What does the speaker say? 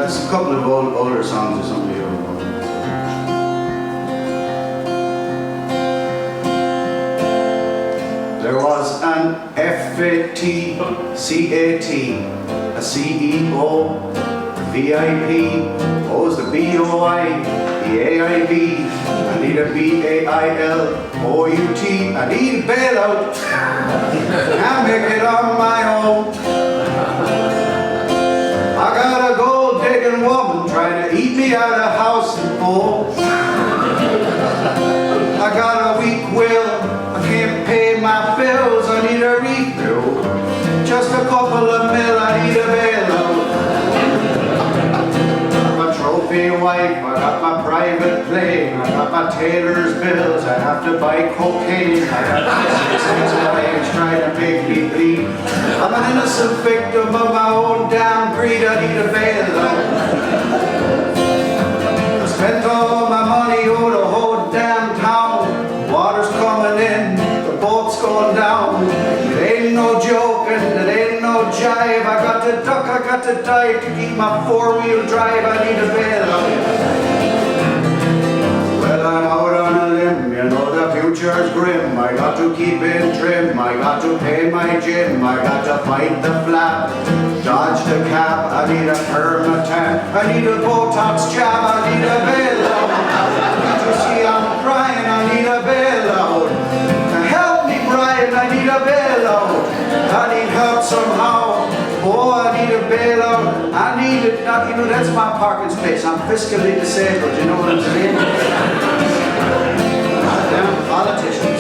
It's a couple of older songs or something. There was an F-A-T-C-A-T, a CEO, VIP, O's the B-O-I, the A-I-B, I need a B-A-I-L-O-U-T, I need a bailout, can't make it on my own. I got a gold-digging woman trying to eat me out of house and home. I got a weak will, I can't pay my bills, I need a refill. Just a couple of mil, I need a bailout. I'm a trophy wife, I got my private plane, I got my tailor's bills, I have to buy cocaine. I got 6 wives trying to make me bleed. I'm an innocent victim of my own damn greed, I need a bailout. I spent all my money on the whole damn town. Water's coming in, the boat's going down. It ain't no joking, it ain't no jive. I got to duck, I got to dive to keep my four-wheel drive. I need a bailout. Well, I'm out on a limb, you know the future's grim. I got to keep in trim, I got to pay my gym. I got to fight the flap, dodge the cap. I need a permatat, I need a Botox jab. I need a bailout. Can't you see I'm crying? I need a bailout. Help me, Brian, I need a bailout. I need help somehow. Oh, I need a bailout. I need it. Now, you know, that's my parking space. I'm fiscally disabled, you know what I'm saying? Goddamn politician.